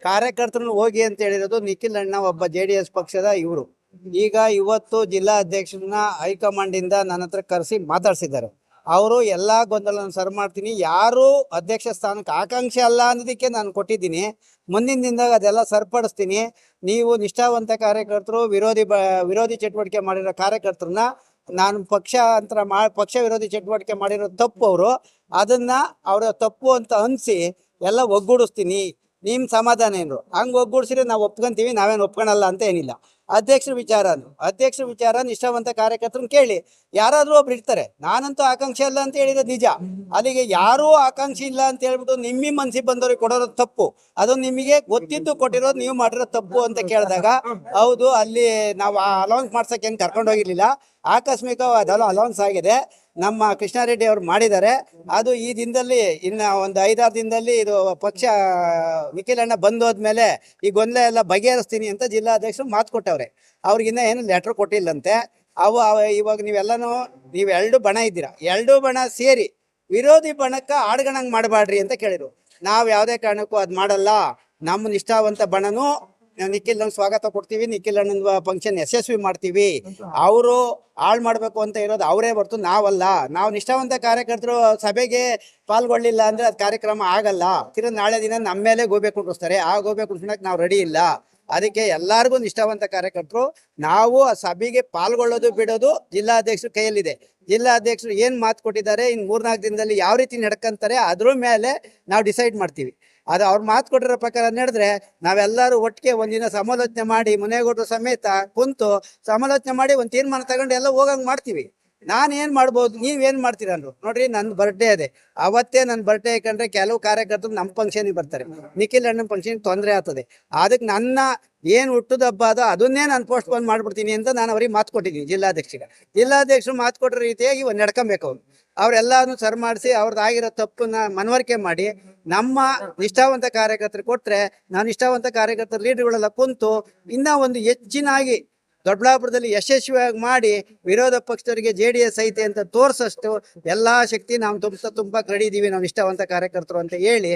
ಕಾರ್ಯಕರ್ತರನ್ನು ಹೋಗಿ ಅಂತ ಹೇಳಿರೋದು ನಿಖಿಲ್ ಅಣ್ಣ, ಒಬ್ಬ JDS ಪಕ್ಷದ ಇವರು. ಈಗ ಇವತ್ತು ಜಿಲ್ಲಾ ಅಧ್ಯಕ್ಷರನ್ನ ಹೈಕಮಾಂಡ್ ಇಂದ ನನ್ನ ಹತ್ರ ಕರೆಸಿ ಮಾತಾಡ್ಸಿದ್ದಾರೆ. ಅವರು ಎಲ್ಲಾ ಗೊಂದಲವನ್ನು ಸರಿ ಮಾಡ್ತೀನಿ, ಯಾರು ಅಧ್ಯಕ್ಷ ಸ್ಥಾನಕ್ಕೆ ಆಕಾಂಕ್ಷೆ ಅಲ್ಲ ಅನ್ನೋದಕ್ಕೆ ನಾನು ಕೊಟ್ಟಿದ್ದೀನಿ. ಮುಂದಿನ ದಿನದಾಗ ಅದೆಲ್ಲ ಸರಿಪಡಿಸ್ತೀನಿ. ನೀವು ನಿಷ್ಠಾವಂತ ಕಾರ್ಯಕರ್ತರು, ವಿರೋಧಿ ಚಟುವಟಿಕೆ ಮಾಡಿರೋ ಕಾರ್ಯಕರ್ತರನ್ನ ನಾನು ಪಕ್ಷ ವಿರೋಧಿ ಚಟುವಟಿಕೆ ಮಾಡಿರೋ ತಪ್ಪು, ಅವರು ಅದನ್ನ ಅವರ ತಪ್ಪು ಅಂತ ಅನ್ಸಿ ಎಲ್ಲ ಒಗ್ಗೂಡಿಸ್ತೀನಿ. ನಿಮ್ ಸಮಾಧಾನ ಏನ್ರು ಹಂಗ್ ಒಗ್ಗೂಡ್ಸಿದ್ರೆ ನಾವು ಒಪ್ಕೊಂತೀವಿ, ನಾವೇನು ಒಪ್ಕೊಳಲ್ಲ ಅಂತ ಏನಿಲ್ಲ. ಅಧ್ಯಕ್ಷರ ವಿಚಾರ ನಿಷ್ಠಾವಂತ ಕಾರ್ಯಕರ್ತರನ್ನ ಕೇಳಿ, ಯಾರಾದ್ರೂ ಒಬ್ರು ಇರ್ತಾರೆ. ನಾನಂತೂ ಆಕಾಂಕ್ಷೆ ಅಲ್ಲ ಅಂತ ಹೇಳಿರೋದು ನಿಜ. ಅಲ್ಲಿಗೆ ಯಾರೂ ಆಕಾಂಕ್ಷೆ ಇಲ್ಲ ಅಂತ ಹೇಳ್ಬಿಟ್ಟು ನಿಮ್ಮ ಮನ್ಸಿಗೆ ಬಂದವ್ರಿಗೆ ಕೊಡೋದು ತಪ್ಪು. ಅದು ನಿಮಗೆ ಗೊತ್ತಿದ್ದು ಕೊಟ್ಟಿರೋದು ನೀವು ಮಾಡಿರೋದು ತಪ್ಪು ಅಂತ ಕೇಳಿದಾಗ, ಹೌದು, ಅಲ್ಲಿ ನಾವು ಅಲೌನ್ಸ್ ಮಾಡ್ಸಕ್ಕೆ ಏನು ಕರ್ಕೊಂಡು ಹೋಗಿರ್ಲಿಲ್ಲ, ಆಕಸ್ಮಿಕವಾದ ಅಲೌನ್ಸ್ ಆಗಿದೆ. ನಮ್ಮ ಕೃಷ್ಣಾರೆಡ್ಡಿ ಅವರು ಮಾಡಿದ್ದಾರೆ. ಅದು ಈ ದಿನದಲ್ಲಿ ಇನ್ನು ಒಂದು 5-6 ದಿನದಲ್ಲಿ ಇದು ಪಕ್ಷ ನಿಖಿಲ್ ಅಣ್ಣ ಬಂದೋದ್ಮೇಲೆ ಈ ಗೊಂದಲ ಎಲ್ಲ ಬಗೆಹರಿಸ್ತೀನಿ ಅಂತ ಜಿಲ್ಲಾಧ್ಯಕ್ಷರು ಮಾತು ಕೊಟ್ಟವ್ರೆ. ಅವ್ರಿಗಿನ್ನ ಏನು ಲೆಟರ್ ಕೊಟ್ಟಿಲ್ಲಂತೆ. ಇವಾಗ ನೀವು 2 ಬಣ ಇದ್ದೀರಾ, 2 ಬಣ ಸೇರಿ ವಿರೋಧಿ ಬಣಕ್ಕೆ ಆಡ್ಗಣಂಗ್ ಮಾಡಬಾಡ್ರಿ ಅಂತ ಕೇಳಿದ್ರು. ನಾವು ಯಾವುದೇ ಕಾರಣಕ್ಕೂ ಅದು ಮಾಡಲ್ಲ. ನಮ್ಮ ನಿಷ್ಠಾವಂತ ಬಣನು ನಿಖಿಲ್ ಸ್ವಾಗತ ಕೊಡ್ತೀವಿ, ನಿಖಿಲ್ ಅಣ್ಣನ ಫಂಕ್ಷನ್ ಯಶಸ್ವಿ ಮಾಡ್ತೀವಿ. ಅವರು ಹಾಳು ಮಾಡಬೇಕು ಅಂತ ಇರೋದು ಅವರೇ ಹೊರತು ನಾವಲ್ಲ. ನಾವು ನಿಷ್ಠಾವಂತ ಕಾರ್ಯಕರ್ತರು ಸಭೆಗೆ ಪಾಲ್ಗೊಳ್ಳಿಲ್ಲ ಅಂದ್ರೆ ಅದು ಕಾರ್ಯಕ್ರಮ ಆಗಲ್ಲ. ನಾಳೆ ದಿನ ನಮ್ಮ ಮೇಲೆ ಗೋಬೆ ಕುಂಡಿಸ್ತಾರೆ. ಆ ಗೋಬೆ ಕುಂಡಿಸೋಕೆ ನಾವು ರೆಡಿ ಇಲ್ಲ. ಅದಕ್ಕೆ ಎಲ್ಲರಿಗೂ ನಿಷ್ಠಾವಂತ ಕಾರ್ಯಕರ್ತರು ನಾವು ಆ ಸಭೆಗೆ ಪಾಲ್ಗೊಳ್ಳೋದು ಬಿಡೋದು ಜಿಲ್ಲಾಧ್ಯಕ್ಷರ ಕೈಯಲ್ಲಿದೆ. ಜಿಲ್ಲಾಧ್ಯಕ್ಷರು ಏನು ಮಾತು ಕೊಟ್ಟಿದ್ದಾರೆ, ಇನ್ನು 3-4 ದಿನದಲ್ಲಿ ಯಾವ ರೀತಿ ನಡ್ಕೊಂತಾರೆ ಅದ್ರ ಮೇಲೆ ನಾವು ಡಿಸೈಡ್ ಮಾಡ್ತೀವಿ. ಅದು ಅವ್ರು ಮಾತು ಕೊಟ್ಟಿರೋ ಪ್ರಕಾರ ನಡೆದ್ರೆ ನಾವೆಲ್ಲರೂ ಒಟ್ಟಿಗೆ ಒಂದಿನ ಸಮಾಲೋಚನೆ ಮಾಡಿ, ಮುನೇಗೌಡರು ಸಮೇತ ಕುಂತು ಸಮಾಲೋಚನೆ ಮಾಡಿ ಒಂದು ತೀರ್ಮಾನ ತಗೊಂಡು ಎಲ್ಲ ಹೋಗಂಗೆ ಮಾಡ್ತೀವಿ. ನಾನೇನು ಮಾಡ್ಬೋದು, ನೀವೇನು ಮಾಡ್ತೀರ ಅಂದ್ರು. ನೋಡ್ರಿ, ನನ್ನ ಬರ್ಡೇ ಅದೇ, ಅವತ್ತೇ ನನ್ನ ಬರ್ಡೇ ಯಾಕಂದ್ರೆ ಕೆಲವು ಕಾರ್ಯಕರ್ತರು ನಮ್ಮ ಫಂಕ್ಷನಿಗೆ ಬರ್ತಾರೆ. ನಿಖಿಲ್ ಅಣ್ಣನ ಫಂಕ್ಷನ್ ತೊಂದರೆ ಆಗ್ತದೆ. ಅದಕ್ಕೆ ನನ್ನ ಏನು ಹುಟ್ಟದ ಹಬ್ಬ ಅದನ್ನೇ ನಾನು ಪೋಸ್ಟ್ಪೋನ್ ಮಾಡ್ಬಿಡ್ತೀನಿ ಅಂತ ನಾನು ಅವ್ರಿಗೆ ಮಾತು ಕೊಟ್ಟಿದ್ದೀನಿ ಜಿಲ್ಲಾಧ್ಯಕ್ಷರು ಮಾತು ಕೊಟ್ಟರ ರೀತಿಯಾಗಿ ನಡ್ಕೊಬೇಕು. ಅವರೆಲ್ಲನೂ ಸರಿ ಮಾಡಿಸಿ ಅವ್ರದ್ದಾಗಿರೋ ತಪ್ಪನ್ನ ಮನವರಿಕೆ ಮಾಡಿ ನಮ್ಮ ನಿಷ್ಠಾವಂತ ಕಾರ್ಯಕರ್ತರು ಕೊಟ್ರೆ, ನಾವು ನಿಷ್ಠಾವಂತ ಕಾರ್ಯಕರ್ತರ ಲೀಡರ್ಗಳೆಲ್ಲ ಕುಂತು ಇನ್ನೂ ಒಂದು ಹೆಚ್ಚಿನಾಗಿ ದೊಡ್ಡಬಳ್ಳಾಪುರದಲ್ಲಿ ಯಶಸ್ವಿಯಾಗಿ ಮಾಡಿ ವಿರೋಧ ಪಕ್ಷದವರಿಗೆ JDS ಐತೆ ಅಂತ ತೋರಿಸಷ್ಟು ಎಲ್ಲಾ ಶಕ್ತಿ ನಾವು ತುಂಬಕ್ಕೆ ರೆಡಿ ಇದೀವಿ, ನಾವು ನಿಷ್ಠಾವಂತ ಕಾರ್ಯಕರ್ತರು ಅಂತ ಹೇಳಿ